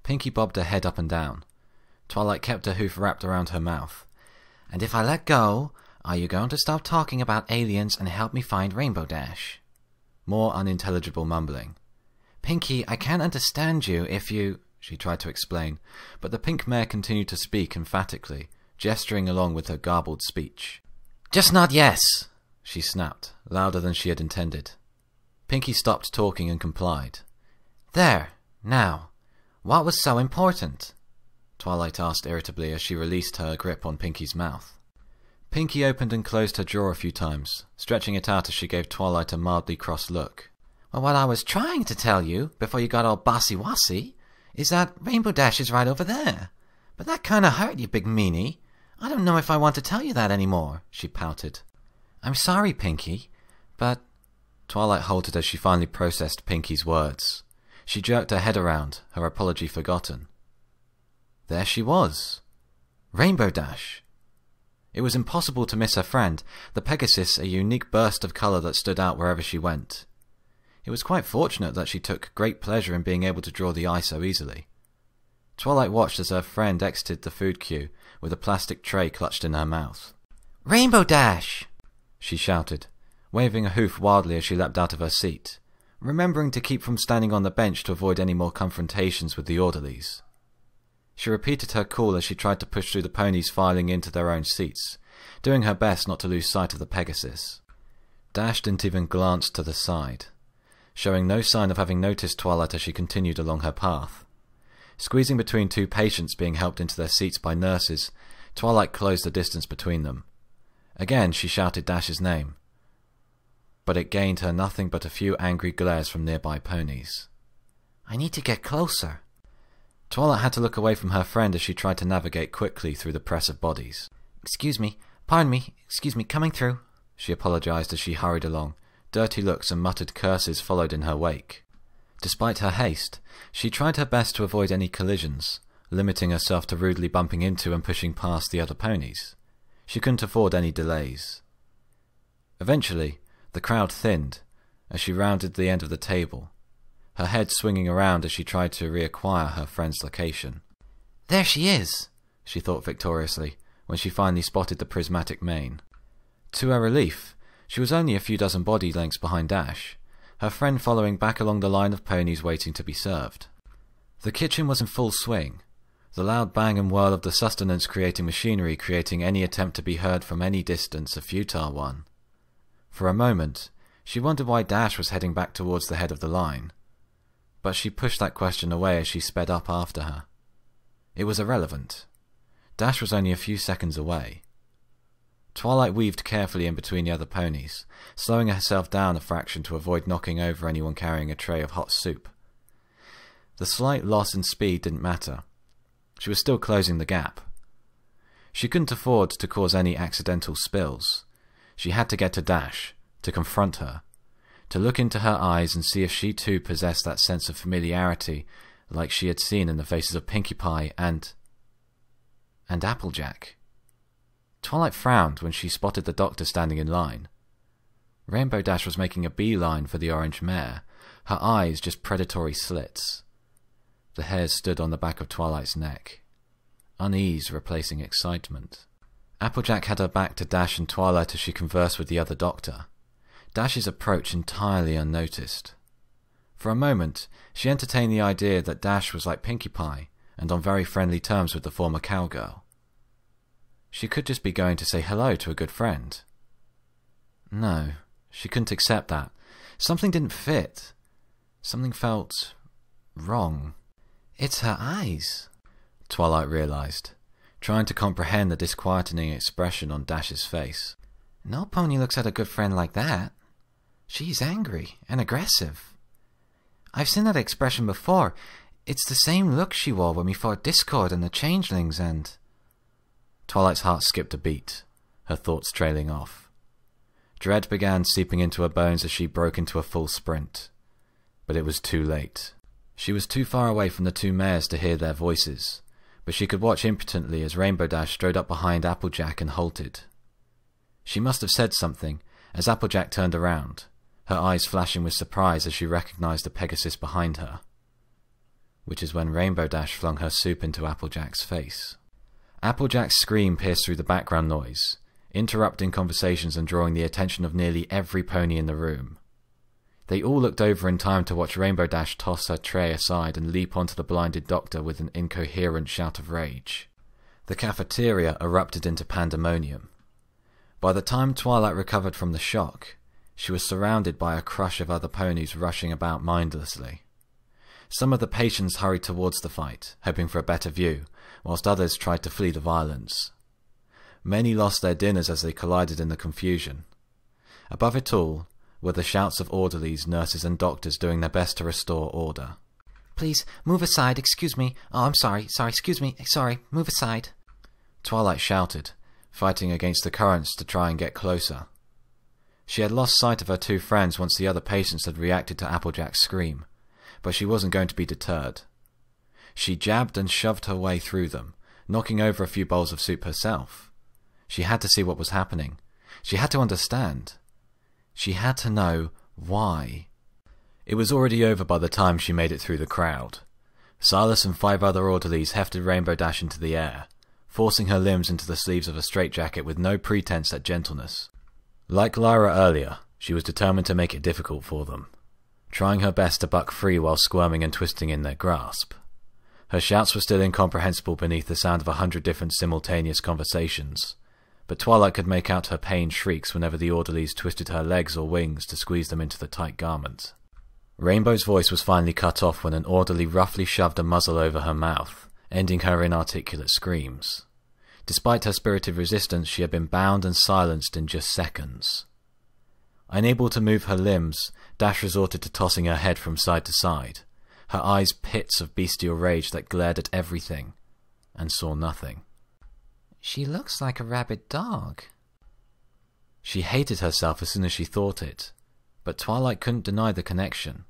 Pinky bobbed her head up and down. Twilight kept her hoof wrapped around her mouth. And if I let go, are you going to stop talking about aliens and help me find Rainbow Dash? More unintelligible mumbling. Pinky, I can't understand you if you... she tried to explain, but the pink mare continued to speak emphatically, gesturing along with her garbled speech. Just nod yes, she snapped, louder than she had intended. Pinky stopped talking and complied. There, now, what was so important? Twilight asked irritably as she released her grip on Pinky's mouth. Pinky opened and closed her jaw a few times, stretching it out as she gave Twilight a mildly cross look. Well, what I was trying to tell you, before you got all bossy-wassy, is that Rainbow Dash is right over there. But that kinda hurt, you big meanie. I don't know if I want to tell you that anymore, she pouted. I'm sorry, Pinky, but... Twilight halted as she finally processed Pinky's words. She jerked her head around, her apology forgotten. There she was. Rainbow Dash. It was impossible to miss her friend, the Pegasus, a unique burst of colour that stood out wherever she went. It was quite fortunate that she took great pleasure in being able to draw the eye so easily. Twilight watched as her friend exited the food queue with a plastic tray clutched in her mouth. Rainbow Dash! She shouted, waving a hoof wildly as she leapt out of her seat, remembering to keep from standing on the bench to avoid any more confrontations with the orderlies. She repeated her call as she tried to push through the ponies filing into their own seats, doing her best not to lose sight of the Pegasus. Dash didn't even glance to the side, showing no sign of having noticed Twilight as she continued along her path. Squeezing between two patients being helped into their seats by nurses, Twilight closed the distance between them. Again she shouted Dash's name, but it gained her nothing but a few angry glares from nearby ponies. I need to get closer. Twilight had to look away from her friend as she tried to navigate quickly through the press of bodies. Excuse me, pardon me, excuse me, coming through, she apologized as she hurried along. Dirty looks and muttered curses followed in her wake. Despite her haste, she tried her best to avoid any collisions, limiting herself to rudely bumping into and pushing past the other ponies. She couldn't afford any delays. Eventually, the crowd thinned as she rounded the end of the table, her head swinging around as she tried to reacquire her friend's location. There she is, she thought victoriously, when she finally spotted the prismatic mane. To her relief, she was only a few dozen body lengths behind Dash, her friend following back along the line of ponies waiting to be served. The kitchen was in full swing, the loud bang and whirl of the sustenance-creating machinery creating any attempt to be heard from any distance a futile one. For a moment, she wondered why Dash was heading back towards the head of the line, but she pushed that question away as she sped up after her. It was irrelevant. Dash was only a few seconds away. Twilight weaved carefully in between the other ponies, slowing herself down a fraction to avoid knocking over anyone carrying a tray of hot soup. The slight loss in speed didn't matter. She was still closing the gap. She couldn't afford to cause any accidental spills. She had to get to Dash, to confront her, to look into her eyes and see if she too possessed that sense of familiarity like she had seen in the faces of Pinkie Pie and Applejack. Twilight frowned when she spotted the doctor standing in line. Rainbow Dash was making a beeline for the orange mare, her eyes just predatory slits. The hairs stood on the back of Twilight's neck, unease replacing excitement. Applejack had her back to Dash and Twilight as she conversed with the other doctor, Dash's approach entirely unnoticed. For a moment, she entertained the idea that Dash was like Pinkie Pie and on very friendly terms with the former cowgirl. She could just be going to say hello to a good friend. No, she couldn't accept that. Something didn't fit. Something felt wrong. It's her eyes, Twilight realized, trying to comprehend the disquieting expression on Dash's face. No pony looks at a good friend like that. She's angry and aggressive. I've seen that expression before. It's the same look she wore when we fought Discord and the Changelings and... Twilight's heart skipped a beat, her thoughts trailing off. Dread began seeping into her bones as she broke into a full sprint. But it was too late. She was too far away from the two mares to hear their voices, but she could watch impotently as Rainbow Dash strode up behind Applejack and halted. She must have said something, as Applejack turned around, her eyes flashing with surprise as she recognized the Pegasus behind her. Which is when Rainbow Dash flung her soup into Applejack's face. Applejack's scream pierced through the background noise, interrupting conversations and drawing the attention of nearly every pony in the room. They all looked over in time to watch Rainbow Dash toss her tray aside and leap onto the blinded doctor with an incoherent shout of rage. The cafeteria erupted into pandemonium. By the time Twilight recovered from the shock, she was surrounded by a crush of other ponies rushing about mindlessly. Some of the patients hurried towards the fight, hoping for a better view, whilst others tried to flee the violence. Many lost their dinners as they collided in the confusion. Above it all were the shouts of orderlies, nurses and doctors doing their best to restore order. Please, move aside, excuse me. Oh, I'm sorry, excuse me, sorry, move aside. Twilight shouted, fighting against the currents to try and get closer. She had lost sight of her two friends once the other patients had reacted to Applejack's scream, but she wasn't going to be deterred. She jabbed and shoved her way through them, knocking over a few bowls of soup herself. She had to see what was happening. She had to understand. She had to know why. It was already over by the time she made it through the crowd. Silas and 5 other orderlies hefted Rainbow Dash into the air, forcing her limbs into the sleeves of a straitjacket with no pretense at gentleness. Like Lyra earlier, she was determined to make it difficult for them, trying her best to buck free while squirming and twisting in their grasp. Her shouts were still incomprehensible beneath the sound of 100 different simultaneous conversations, but Twilight could make out her pained shrieks whenever the orderlies twisted her legs or wings to squeeze them into the tight garment. Rainbow's voice was finally cut off when an orderly roughly shoved a muzzle over her mouth, ending her inarticulate screams. Despite her spirited resistance, she had been bound and silenced in just seconds. Unable to move her limbs, Dash resorted to tossing her head from side to side, her eyes pits of bestial rage that glared at everything and saw nothing. She looks like a rabid dog. She hated herself as soon as she thought it, but Twilight couldn't deny the connection.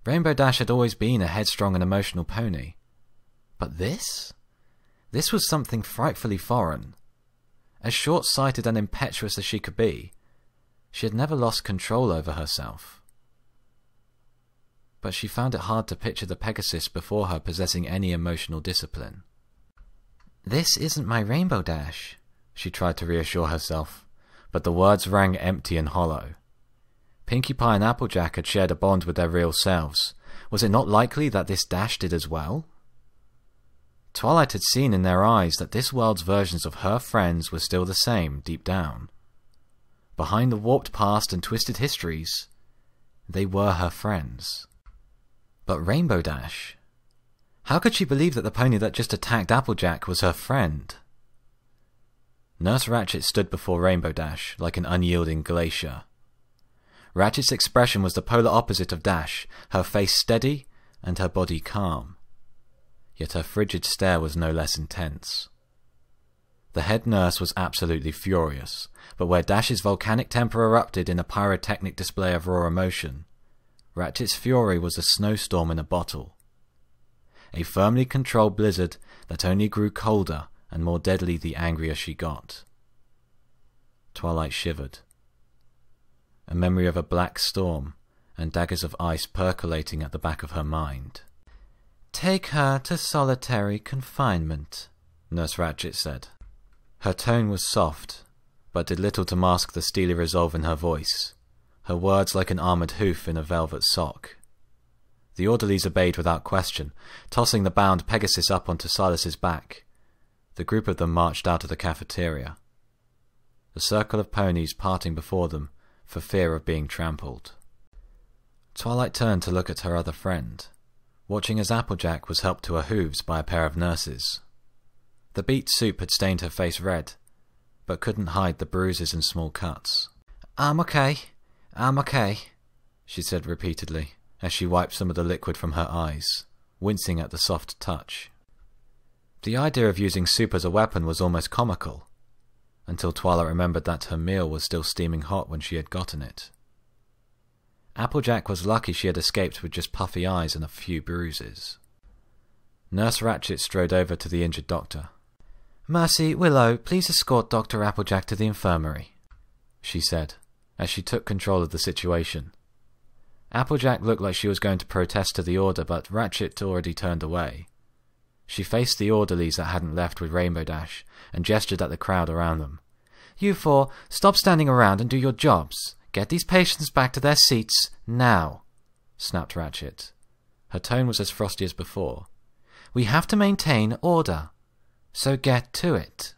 Rainbow Dash had always been a headstrong and emotional pony. But this? This was something frightfully foreign. As short-sighted and impetuous as she could be, she had never lost control over herself. But she found it hard to picture the Pegasus before her possessing any emotional discipline. This isn't my Rainbow Dash, she tried to reassure herself, but the words rang empty and hollow. Pinkie Pie and Applejack had shared a bond with their real selves. Was it not likely that this Dash did as well? Twilight had seen in their eyes that this world's versions of her friends were still the same deep down. Behind the warped past and twisted histories, they were her friends. But Rainbow Dash? How could she believe that the pony that just attacked Applejack was her friend? Nurse Ratchet stood before Rainbow Dash like an unyielding glacier. Ratchet's expression was the polar opposite of Dash, her face steady and her body calm. Yet her frigid stare was no less intense. The head nurse was absolutely furious, but where Dash's volcanic temper erupted in a pyrotechnic display of raw emotion, Ratchet's fury was a snowstorm in a bottle. A firmly controlled blizzard that only grew colder and more deadly the angrier she got. Twilight shivered. A memory of a black storm and daggers of ice percolating at the back of her mind. "Take her to solitary confinement," Nurse Ratched said. Her tone was soft, but did little to mask the steely resolve in her voice, her words like an armoured hoof in a velvet sock. The orderlies obeyed without question, tossing the bound Pegasus up onto Silas's back. The group of them marched out of the cafeteria, the circle of ponies parting before them for fear of being trampled. Twilight turned to look at her other friend, watching as Applejack was helped to her hooves by a pair of nurses. The beet soup had stained her face red, but couldn't hide the bruises and small cuts. I'm okay, she said repeatedly, as she wiped some of the liquid from her eyes, wincing at the soft touch. The idea of using soup as a weapon was almost comical, until Twilight remembered that her meal was still steaming hot when she had gotten it. Applejack was lucky she had escaped with just puffy eyes and a few bruises. Nurse Ratched strode over to the injured doctor. "Mercy, Willow, please escort Dr. Applejack to the infirmary," she said, as she took control of the situation. Applejack looked like she was going to protest to the order, but Ratched already turned away. She faced the orderlies that hadn't left with Rainbow Dash, and gestured at the crowd around them. "You four, stop standing around and do your jobs. Get these patients back to their seats, now," snapped Ratched. Her tone was as frosty as before. "We have to maintain order, so get to it."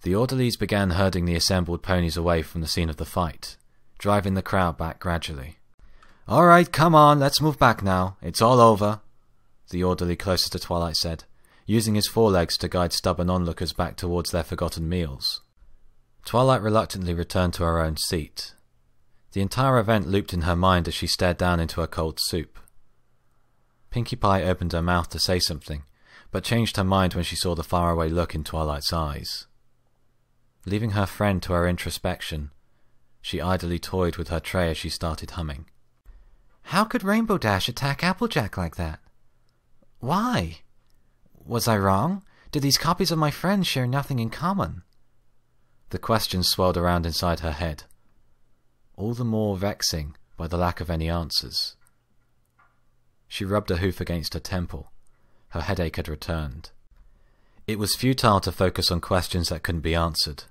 The orderlies began herding the assembled ponies away from the scene of the fight, driving the crowd back gradually. "All right, come on, let's move back now. It's all over," the orderly closest to Twilight said, using his forelegs to guide stubborn onlookers back towards their forgotten meals. Twilight reluctantly returned to her own seat. The entire event looped in her mind as she stared down into her cold soup. Pinkie Pie opened her mouth to say something, but changed her mind when she saw the faraway look in Twilight's eyes. Leaving her friend to her introspection, she idly toyed with her tray as she started humming. "How could Rainbow Dash attack Applejack like that? Why? Was I wrong? Did these copies of my friends share nothing in common?" The questions swirled around inside her head, all the more vexing by the lack of any answers. She rubbed a hoof against her temple. Her headache had returned. It was futile to focus on questions that couldn't be answered,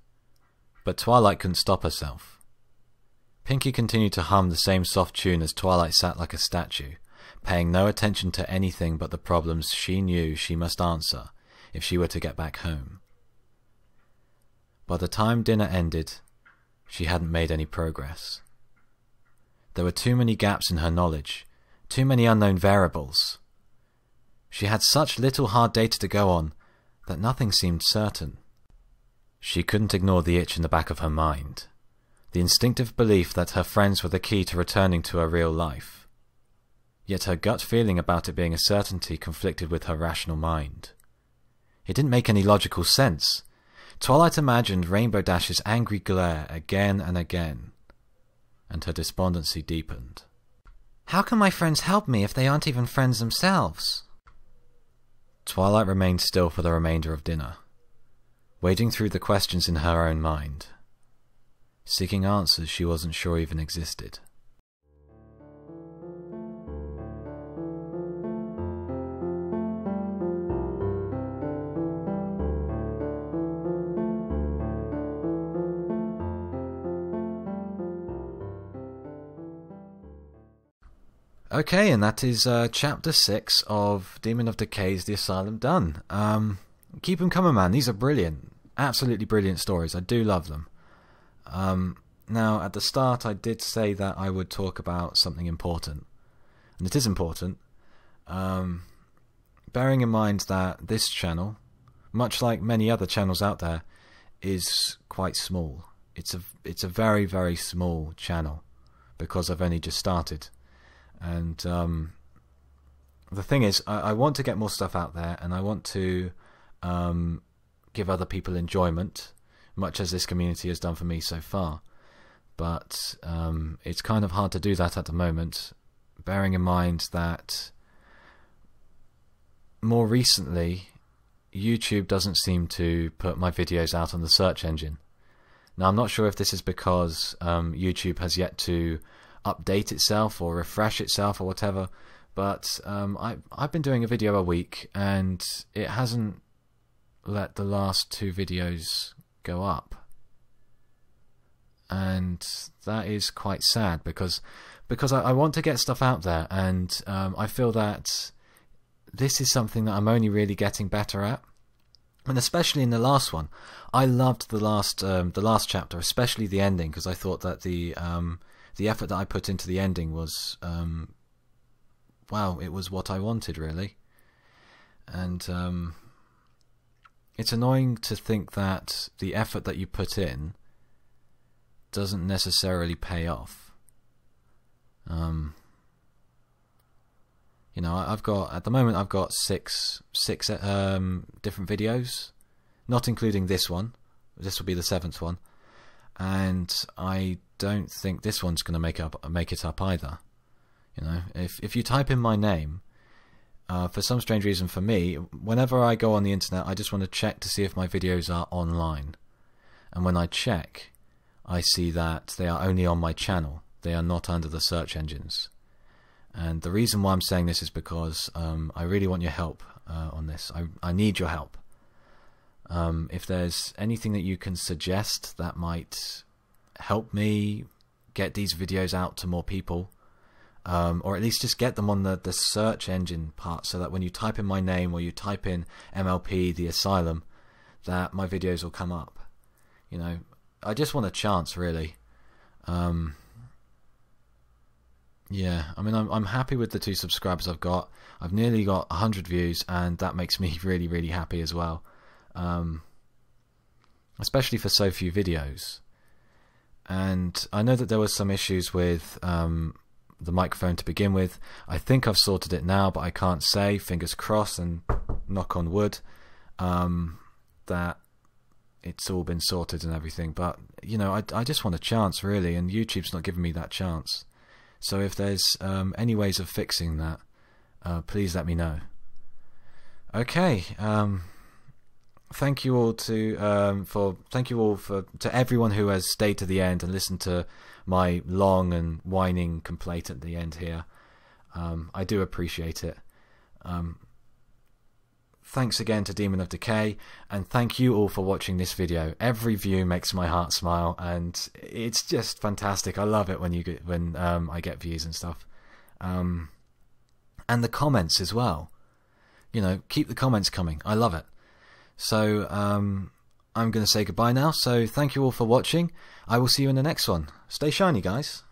but Twilight couldn't stop herself. Pinkie continued to hum the same soft tune as Twilight sat like a statue, paying no attention to anything but the problems she knew she must answer if she were to get back home. By the time dinner ended, she hadn't made any progress. There were too many gaps in her knowledge, too many unknown variables. She had such little hard data to go on that nothing seemed certain. She couldn't ignore the itch in the back of her mind, the instinctive belief that her friends were the key to returning to her real life. Yet her gut feeling about it being a certainty conflicted with her rational mind. It didn't make any logical sense. Twilight imagined Rainbow Dash's angry glare again and again, and her despondency deepened. "How can my friends help me if they aren't even friends themselves?" Twilight remained still for the remainder of dinner, wading through the questions in her own mind, seeking answers she wasn't sure even existed. Okay, and that is Chapter 6 of Demon of Decay's The Asylum done. Keep them coming, man. These are brilliant. Absolutely brilliant stories. I do love them. Now, at the start, I did say that I would talk about something important. And it is important. Bearing in mind that this channel, much like many other channels out there, is quite small. It's a very, very small channel, because I've only just started. And the thing is, I want to get more stuff out there, and I want to give other people enjoyment, much as this community has done for me so far. But it's kind of hard to do that at the moment, bearing in mind that more recently YouTube doesn't seem to put my videos out on the search engine. Now, I'm not sure if this is because YouTube has yet to update itself or refresh itself or whatever, but I've been doing a video a week and it hasn't let the last 2 videos go up. And that is quite sad because I want to get stuff out there, and I feel that this is something that I'm only really getting better at. And especially in the last one, I loved the last chapter, especially the ending, because I thought that the effort that I put into the ending was, wow, it was what I wanted, really. And it's annoying to think that the effort that you put in doesn't necessarily pay off. You know, at the moment I've got six different videos, not including this one. This will be the 7th one, and I don't think this one's going to make it up either. You know, if you type in my name, for some strange reason for me, whenever I go on the internet, I just want to check to see if my videos are online, and when I check, I see that they are only on my channel. They are not under the search engines. And the reason why I'm saying this is because I really want your help on this. I need your help. If there's anything that you can suggest that might help me get these videos out to more people, or at least just get them on the search engine part, so that when you type in my name or you type in MLP the Asylum, that my videos will come up. You know, I just want a chance, really. Yeah, I mean, I'm happy with the 2 subscribers I've got. I've nearly got 100 views, and that makes me really, really happy as well. Especially for so few videos. And I know that there was some issues with the microphone to begin with. I think I've sorted it now, but I can't say, fingers crossed and knock on wood, that it's all been sorted and everything. But, you know, I just want a chance, really, and YouTube's not giving me that chance. So if there's any ways of fixing that, please let me know. Okay, thank you all to everyone who has stayed to the end and listened to my long and whining complaint at the end here. I do appreciate it. Thanks again to Deamon of Decay, and thank you all for watching this video. Every view makes my heart smile, and it's just fantastic. I love it when I get views and stuff, and the comments as well. You know, keep the comments coming. I love it. So I'm going to say goodbye now. So thank you all for watching. I will see you in the next one. Stay shiny, guys.